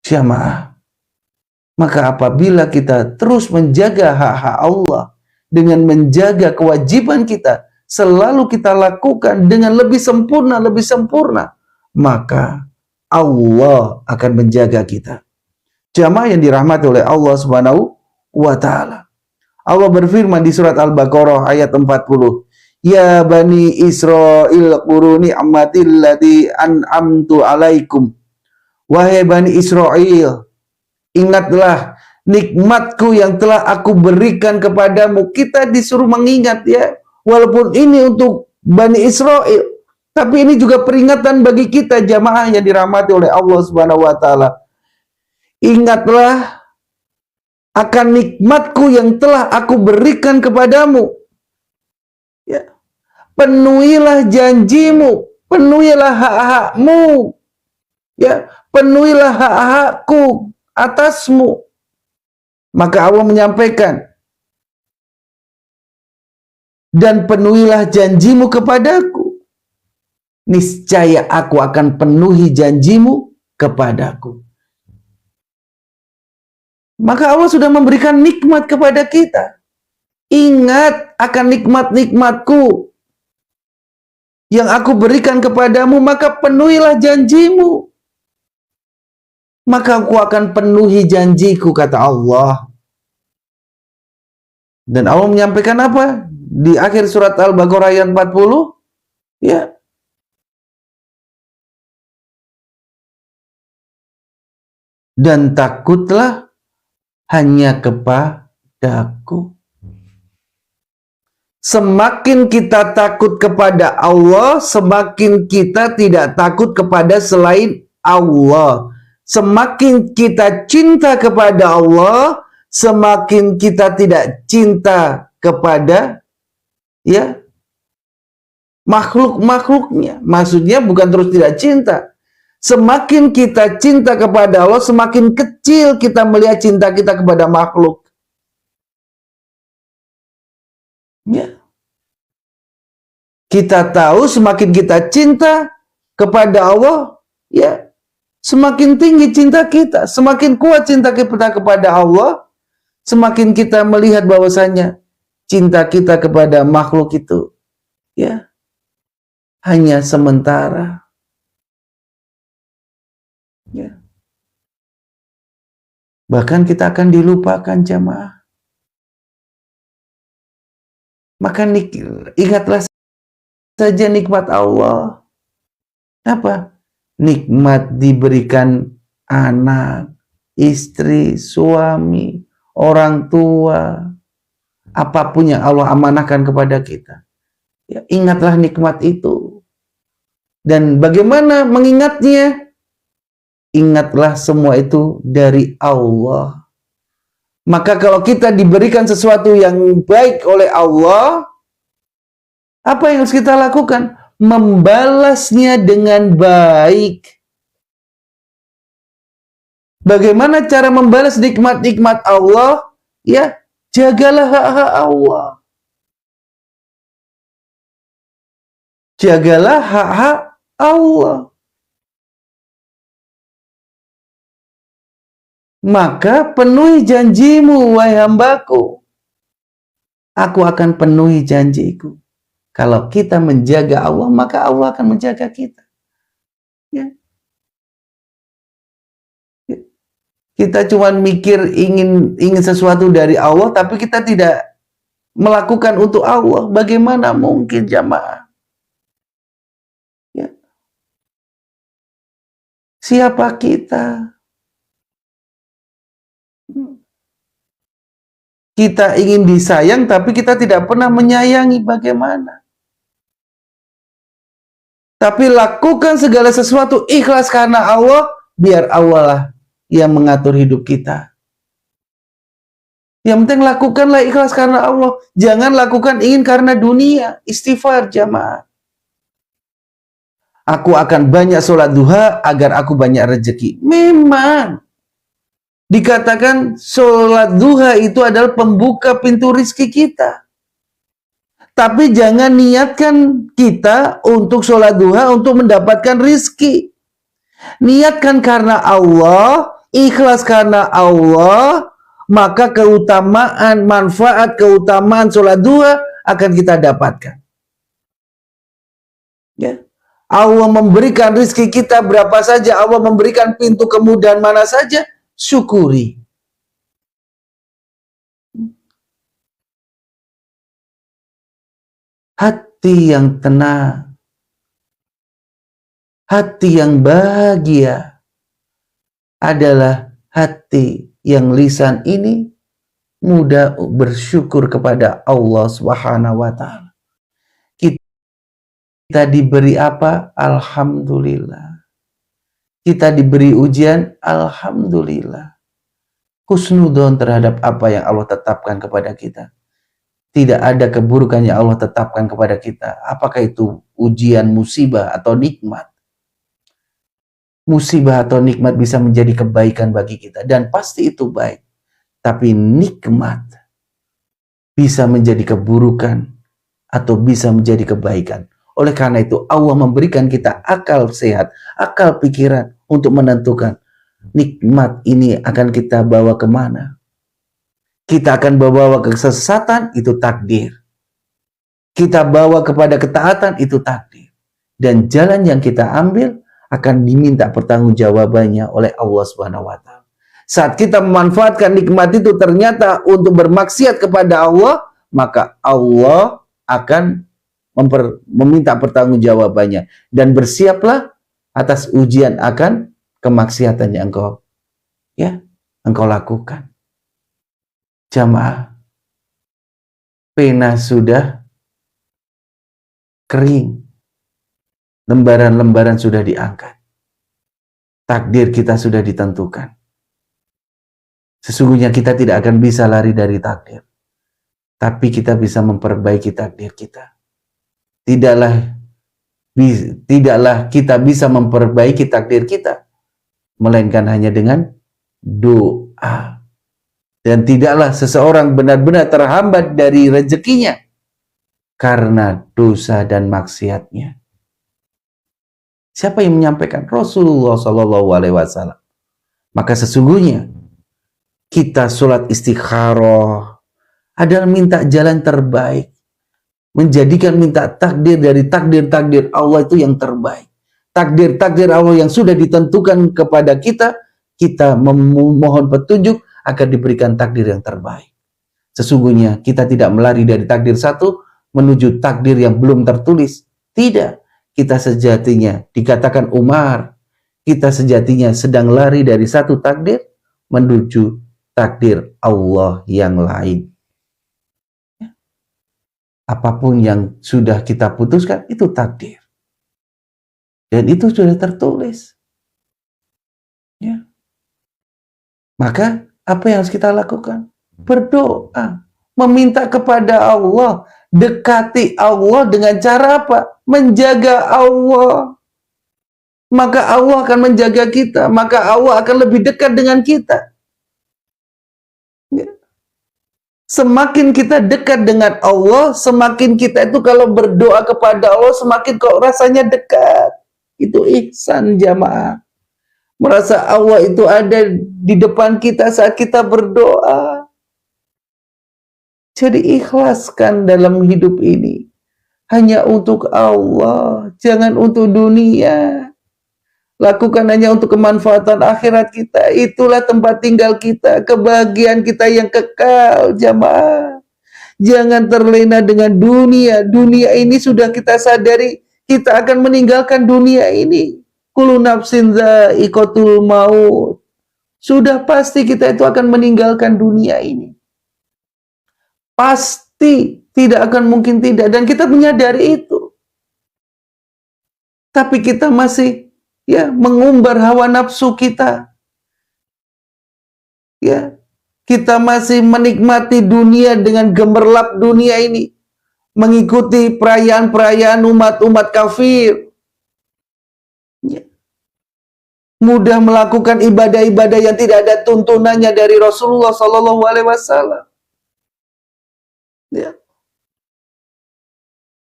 Jamaah, maka apabila kita terus menjaga hak-hak Allah dengan menjaga kewajiban kita, selalu kita lakukan dengan lebih sempurna, maka Allah akan menjaga kita. Jamaah yang dirahmati oleh Allah Subhanahu wa Ta'ala. Allah berfirman di surat Al-Baqarah ayat 40. Ya Bani Israel quru ni'matil lati an'amtu alaikum. Wahai Bani Israel, ingatlah nikmatku yang telah aku berikan kepadamu. Kita disuruh mengingat ya. Walaupun ini untuk Bani Israel, tapi ini juga peringatan bagi kita jamaah yang dirahmati oleh Allah Subhanahu wa Ta'ala. Ingatlah akan nikmatku yang telah aku berikan kepadamu. Ya. Penuhilah janjimu, penuhilah hak-hakmu. Ya, penuhilah hak-hakku atasmu. Maka Allah menyampaikan, dan penuhilah janjimu kepadaku. Niscaya aku akan penuhi janjimu kepadaku. Maka Allah sudah memberikan nikmat kepada kita. Ingat akan nikmat-nikmatku yang aku berikan kepadamu, maka penuhilah janjimu. Maka aku akan penuhi janjiku, kata Allah. Dan Allah menyampaikan apa? Di akhir surat Al-Baqarah ayat 40, ya. Dan takutlah hanya kepadaku. Semakin kita takut kepada Allah, semakin kita tidak takut kepada selain Allah. Semakin kita cinta kepada Allah, semakin kita tidak cinta kepada ya makhluk-makhluknya. Maksudnya bukan terus tidak cinta. Semakin kita cinta kepada Allah, semakin kecil kita melihat cinta kita kepada makhluk. Ya. Kita tahu semakin kita cinta kepada Allah, ya, semakin tinggi cinta kita, semakin kuat cinta kita kepada Allah, semakin kita melihat bahwasanya cinta kita kepada makhluk itu, ya, hanya sementara. Ya. Bahkan kita akan dilupakan jamaah. Maka ingatlah saja nikmat Allah. Apa? Nikmat diberikan anak, istri, suami, orang tua, apapun yang Allah amanahkan kepada kita. Ya, ingatlah nikmat itu. Dan bagaimana mengingatnya? Ingatlah semua itu dari Allah. Maka kalau kita diberikan sesuatu yang baik oleh Allah, apa yang harus kita lakukan? Membalasnya dengan baik. Bagaimana cara membalas nikmat-nikmat Allah? Ya, jagalah hak-hak Allah. Jagalah hak-hak Allah. Maka penuhi janjimu, wahai hambaku. Aku akan penuhi janjiku. Kalau kita menjaga Allah, maka Allah akan menjaga kita. Ya. Ya. Kita cuma mikir ingin sesuatu dari Allah, tapi kita tidak melakukan untuk Allah. Bagaimana mungkin jamaah? Ya. Siapa kita? Kita ingin disayang, tapi kita tidak pernah menyayangi. Bagaimana? Tapi lakukan segala sesuatu ikhlas karena Allah, biar Allah lah yang mengatur hidup kita. Yang penting lakukanlah ikhlas karena Allah. Jangan lakukan ingin karena dunia. Istighfar jamaah. Aku akan banyak sholat duha agar aku banyak rezeki. Memang. Dikatakan sholat duha itu adalah pembuka pintu rizki kita. Tapi jangan niatkan kita untuk sholat duha untuk mendapatkan rizki. Niatkan karena Allah, ikhlas karena Allah, maka keutamaan, manfaat, keutamaan sholat duha akan kita dapatkan. Ya. Allah memberikan rizki kita berapa saja, Allah memberikan pintu kemudahan mana saja, syukuri. Hati yang tenang, hati yang bahagia adalah hati yang lisan ini mudah bersyukur kepada Allah Subhanahu wa Ta'ala. Kita diberi apa? Alhamdulillah. Kita diberi ujian? Alhamdulillah. Husnudon terhadap apa yang Allah tetapkan kepada kita. Tidak ada keburukan yang Allah tetapkan kepada kita. Apakah itu ujian, musibah, atau nikmat? Musibah atau nikmat bisa menjadi kebaikan bagi kita. Dan pasti itu baik. Tapi nikmat bisa menjadi keburukan atau bisa menjadi kebaikan. Oleh karena itu Allah memberikan kita akal sehat, akal pikiran untuk menentukan nikmat ini akan kita bawa kemana. Kita akan bawa ke kesesatan, itu takdir. Kita bawa kepada ketaatan, itu takdir. Dan jalan yang kita ambil akan diminta pertanggungjawabannya oleh Allah Subhanahu wa Ta'ala. Saat kita memanfaatkan nikmat itu ternyata untuk bermaksiat kepada Allah, maka Allah akan meminta pertanggungjawabannya, dan bersiaplah atas ujian akan kemaksiatan yang engkau lakukan. Jamaah, pena sudah kering, lembaran-lembaran sudah diangkat, takdir kita sudah ditentukan. Sesungguhnya kita tidak akan bisa lari dari takdir, tapi kita bisa memperbaiki takdir kita. Tidaklah kita bisa memperbaiki takdir kita, melainkan hanya dengan doa. Dan tidaklah seseorang benar-benar terhambat dari rezekinya karena dosa dan maksiatnya. Siapa yang menyampaikan? Rasulullah SAW. Maka sesungguhnya kita sholat istikharah adalah minta jalan terbaik. Menjadikan minta takdir dari takdir-takdir Allah itu yang terbaik. Takdir-takdir Allah yang sudah ditentukan kepada kita, kita memohon petunjuk agar diberikan takdir yang terbaik. Sesungguhnya kita tidak melari dari takdir satu menuju takdir yang belum tertulis. Tidak. Kita sejatinya, dikatakan Umar, kita sejatinya sedang lari dari satu takdir menuju takdir Allah yang lain. Apapun yang sudah kita putuskan, itu takdir. Dan itu sudah tertulis. Ya. Maka, apa yang harus kita lakukan? Berdoa. Meminta kepada Allah. Dekati Allah dengan cara apa? Menjaga Allah. Maka Allah akan menjaga kita. Maka Allah akan lebih dekat dengan kita. Ya. Semakin kita dekat dengan Allah, semakin kita itu kalau berdoa kepada Allah, semakin kok rasanya dekat. Itu ihsan, jamaah. Merasa Allah itu ada di depan kita saat kita berdoa. Jadi ikhlaskan dalam hidup ini. Hanya untuk Allah, jangan untuk dunia. Lakukan hanya untuk kemanfaatan akhirat kita. Itulah tempat tinggal kita, kebahagiaan kita yang kekal, jamaah. Jangan terlena dengan dunia. Dunia ini sudah kita sadari, kita akan meninggalkan dunia ini. Kullu nafsin dha'iqatul maut. Sudah pasti kita itu akan meninggalkan dunia ini. Pasti, tidak akan mungkin tidak. Dan kita menyadari itu. Tapi kita masih mengumbar hawa nafsu kita. Ya, kita masih menikmati dunia dengan gemerlap dunia ini, mengikuti perayaan-perayaan umat-umat kafir. Ya. Mudah melakukan ibadah-ibadah yang tidak ada tuntunannya dari Rasulullah SAW. Ya.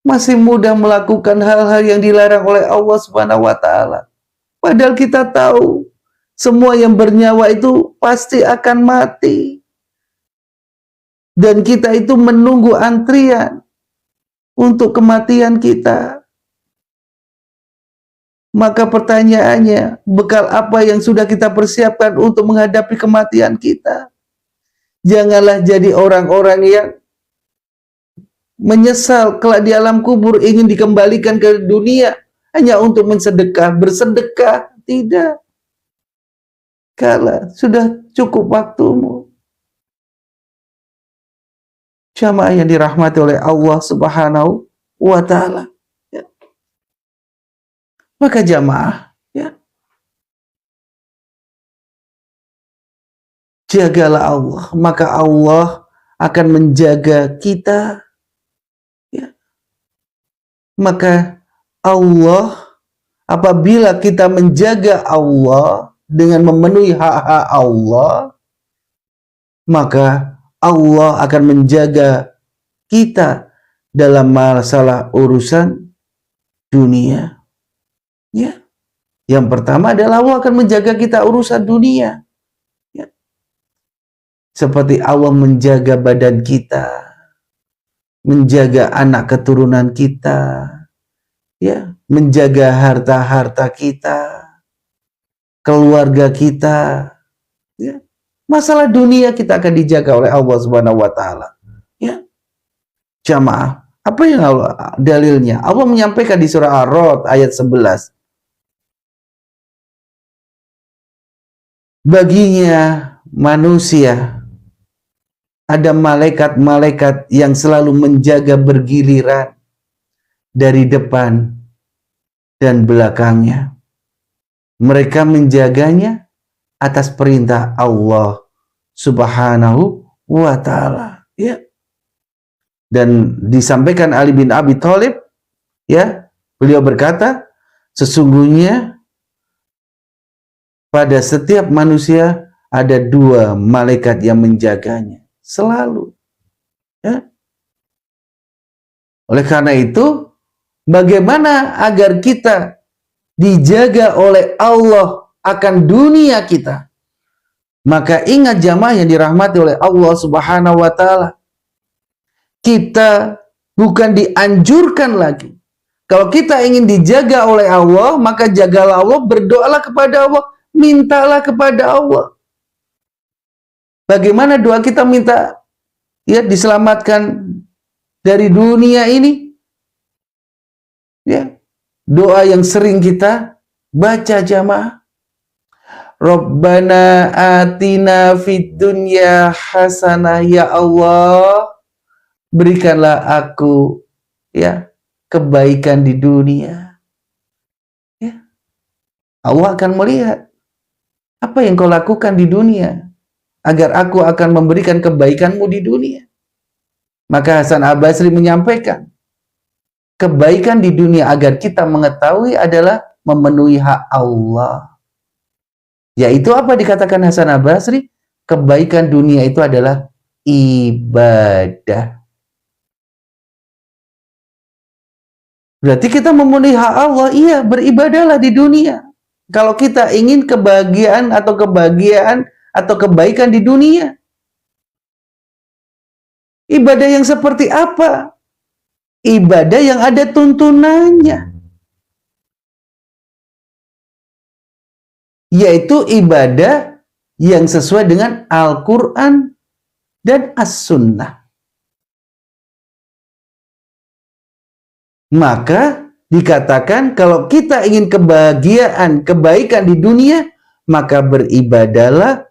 Masih mudah melakukan hal-hal yang dilarang oleh Allah Subhanahu wa Ta'ala. Padahal kita tahu Semua yang bernyawa itu pasti akan mati. Dan kita itu menunggu antrian untuk kematian kita. Maka pertanyaannya, bekal apa yang sudah kita persiapkan untuk menghadapi kematian kita? Janganlah jadi orang-orang yang menyesal kelak di alam kubur, ingin dikembalikan ke dunia hanya untuk bersedekah. Tidak. Kala sudah cukup waktumu. Jamaah yang dirahmati oleh Allah Subhanahu wa Ta'ala. Ya. Maka jamaah, ya, jagalah Allah, maka Allah akan menjaga kita. Ya. Maka Allah, apabila kita menjaga Allah dengan memenuhi hak-hak Allah, maka Allah akan menjaga kita dalam masalah urusan dunia. Ya. Yang pertama adalah Allah akan menjaga kita urusan dunia. Ya. Seperti Allah menjaga badan kita, menjaga anak keturunan kita, ya, menjaga harta-harta kita, keluarga kita, ya. Masalah dunia kita akan dijaga oleh Allah Subhanahu wa Ta'ala. Ya. Jamaah, apa yang Allah dalilnya? Allah menyampaikan di surah Ar-Ra'd ayat 11. Baginya manusia ada malaikat-malaikat yang selalu menjaga bergiliran dari depan dan belakangnya. Mereka menjaganya atas perintah Allah Subhanahu wa Ta'ala. Ya. Dan disampaikan Ali bin Abi Thalib, ya, beliau berkata, sesungguhnya pada setiap manusia ada 2 malaikat yang menjaganya selalu. Ya. Oleh karena itu, bagaimana agar kita dijaga oleh Allah akan dunia kita? Maka ingat jamaah yang dirahmati oleh Allah Subhanahu wa Ta'ala, kita bukan dianjurkan lagi. Kalau kita ingin dijaga oleh Allah, maka jagalah Allah, berdoalah kepada Allah, mintalah kepada Allah. Bagaimana doa kita minta, ya, diselamatkan dari dunia ini? Ya, doa yang sering kita baca jamaah. Rabbana atina fid dunya hasanah, ya Allah, berikanlah aku, ya, kebaikan di dunia. Ya. Allah akan melihat apa yang kau lakukan di dunia agar aku akan memberikan kebaikanmu di dunia. Maka Hasan Al-Basri menyampaikan, kebaikan di dunia agar kita mengetahui adalah memenuhi hak Allah. Yaitu apa dikatakan Hasan Al-Basri? Kebaikan dunia itu adalah ibadah. Berarti kita memenuhi hak Allah, iya, beribadahlah di dunia. Kalau kita ingin kebahagiaan atau kebaikan di dunia. Ibadah yang seperti apa? Ibadah yang ada tuntunannya. Yaitu ibadah yang sesuai dengan Al-Quran dan As-Sunnah. Maka dikatakan kalau kita ingin kebahagiaan, kebaikan di dunia, maka beribadahlah,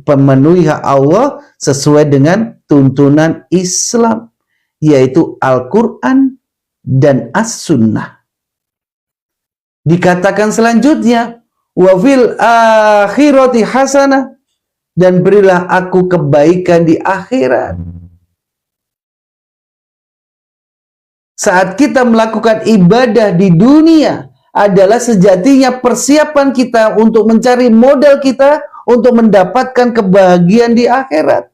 pemenuhi hak Allah sesuai dengan tuntunan Islam, yaitu Al-Quran dan As-Sunnah. Dikatakan selanjutnya, wa fil akhirati hasanah, dan berilah aku kebaikan di akhirat. Saat kita melakukan ibadah di dunia adalah sejatinya persiapan kita untuk mencari modal kita untuk mendapatkan kebahagiaan di akhirat.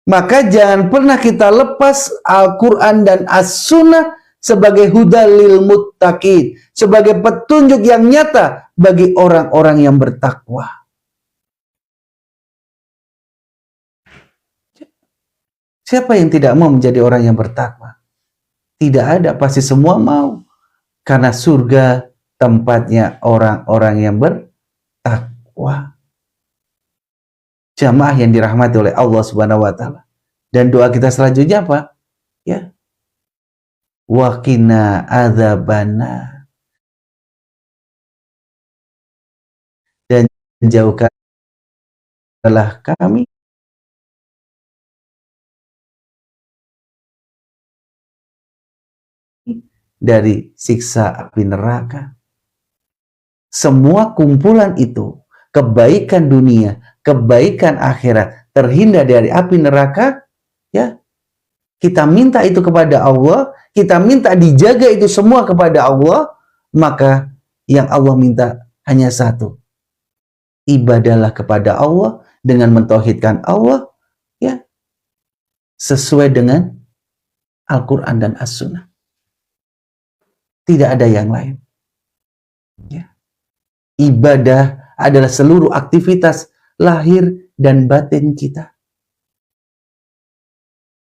Maka jangan pernah kita lepas Al-Quran dan As-Sunnah sebagai hudal lil muttaqin, sebagai petunjuk yang nyata bagi orang-orang yang bertakwa. Siapa yang tidak mau menjadi orang yang bertakwa? Tidak ada, pasti semua mau. Karena surga tempatnya orang-orang yang bertakwa. Jamaah yang dirahmati oleh Allah Subhanahu wa taala. Dan doa kita selanjutnya apa? Ya. Wa qina adzabana. Dan jauhkanlah kami dari siksa api neraka. Semua kumpulan itu, kebaikan dunia, kebaikan akhirat, terhindar dari api neraka, ya. Kita minta itu kepada Allah, kita minta dijaga itu semua kepada Allah, maka yang Allah minta hanya satu. Ibadahlah kepada Allah dengan mentauhidkan Allah, ya, sesuai dengan Al-Quran dan As-Sunnah. Tidak ada yang lain. Ya. Ibadah adalah seluruh aktivitas lahir dan batin kita.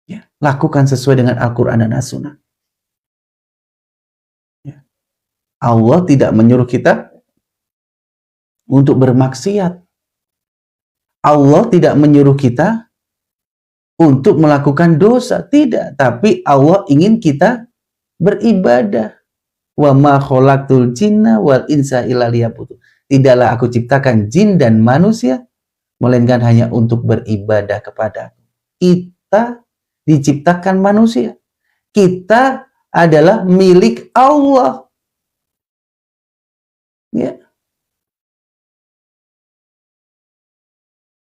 Ya. Lakukan sesuai dengan Al-Quran dan As-Sunnah. Ya. Allah tidak menyuruh kita untuk bermaksiat. Allah tidak menyuruh kita untuk melakukan dosa. Tidak. Tapi Allah ingin kita beribadah. Wa ma khalaqtul jinna wal insa illa liya'budun. Tidaklah aku ciptakan jin dan manusia melainkan hanya untuk beribadah kepada Aku. Kita diciptakan manusia. Kita adalah milik Allah. Ya.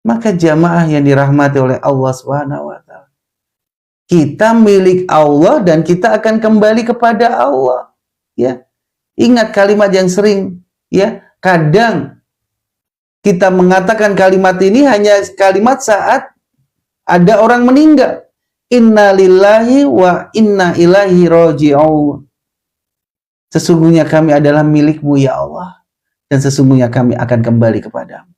Maka jamaah yang dirahmati oleh Allah Subhanahu wa taala. Kita milik Allah dan kita akan kembali kepada Allah. Ya, ingat kalimat yang sering, ya, kadang kita mengatakan kalimat ini hanya kalimat saat ada orang meninggal. Inna lillahi wa inna ilaihi raji'un. Sesungguhnya kami adalah milikmu ya Allah, dan sesungguhnya kami akan kembali kepadamu.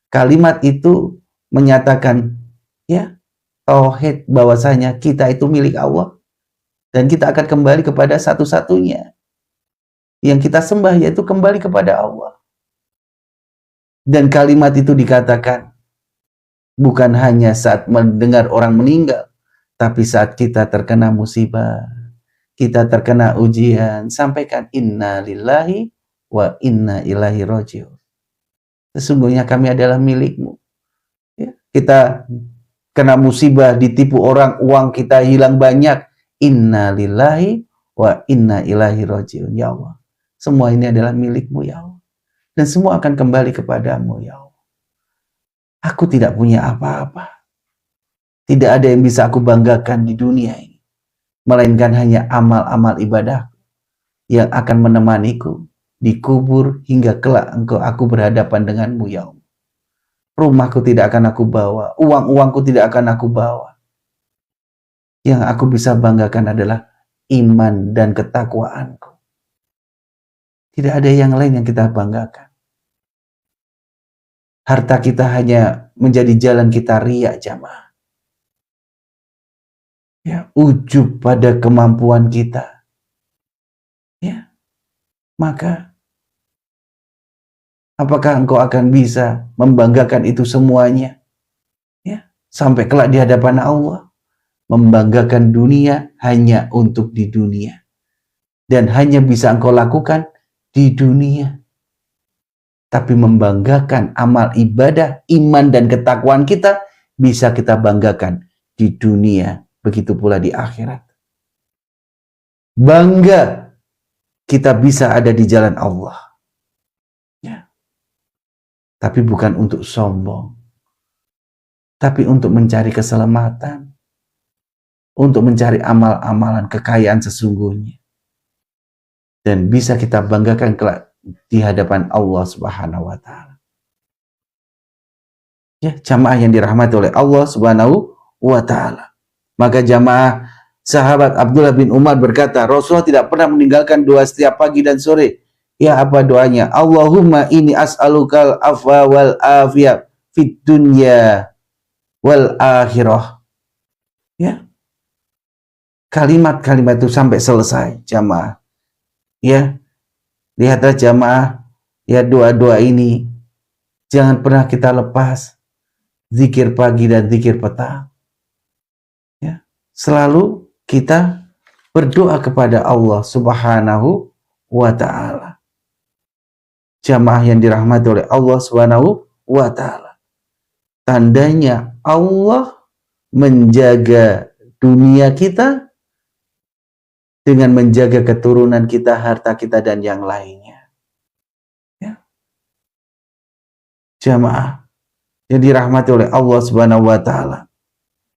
Kalimat itu menyatakan, ya, tauhid bahwasanya kita itu milik Allah dan kita akan kembali kepada satu-satunya yang kita sembah, yaitu kembali kepada Allah. Dan kalimat itu dikatakan bukan hanya saat mendengar orang meninggal, tapi saat kita terkena musibah, kita terkena ujian. Sampaikan inna lillahi wa inna ilaihi raji'un. Sesungguhnya kami adalah milikmu. Ya, kita kena musibah, ditipu orang, uang kita hilang banyak. Inna lillahi wa inna ilaihi raji'un. Ya Allah, semua ini adalah milikmu ya Allah. Dan semua akan kembali kepadamu ya Allah. Aku tidak punya apa-apa. Tidak ada yang bisa aku banggakan di dunia ini. Melainkan hanya amal-amal ibadah yang akan menemaniku di kubur hingga kelak aku berhadapan denganmu ya Allah. Rumahku tidak akan aku bawa. Uang-uangku tidak akan aku bawa. Yang aku bisa banggakan adalah iman dan ketakwaanku. Tidak ada yang lain yang kita banggakan. Harta kita hanya menjadi jalan kita riya jamaah. Ya, ujub pada kemampuan kita. Ya. Maka apakah engkau akan bisa membanggakan itu semuanya? Ya, sampai kelak di hadapan Allah. Membanggakan dunia hanya untuk di dunia. Dan hanya bisa engkau lakukan di dunia. Tapi membanggakan amal ibadah, iman dan ketakwaan kita bisa kita banggakan di dunia, begitu pula di akhirat. Bangga kita bisa ada di jalan Allah. Ya. Tapi bukan untuk sombong. Tapi untuk mencari keselamatan. Untuk mencari amal-amalan kekayaan sesungguhnya. Dan bisa kita banggakan kelak di hadapan Allah Subhanahu wa taala. Ya, jamaah yang dirahmati oleh Allah Subhanahu wa taala. Maka jamaah, sahabat Abdullah bin Umar berkata, Rasulullah tidak pernah meninggalkan doa setiap pagi dan sore Ya, apa doanya? Allahumma inni as'alukal afwa wal afiyah fid dunya wal akhirah. Ya, kalimat-kalimat itu sampai selesai jamaah. Ya, lihatlah jamaah, ya doa-doa ini jangan pernah kita lepas. Zikir pagi dan zikir petang. Ya, selalu kita berdoa kepada Allah Subhanahu wa ta'ala. Jamaah yang dirahmati oleh Allah Subhanahu wa ta'ala. Tandanya Allah menjaga dunia kita dengan menjaga keturunan kita, harta kita, dan yang lainnya. Ya. Jamaah yang dirahmati oleh Allah Subhanahu wa ta'ala.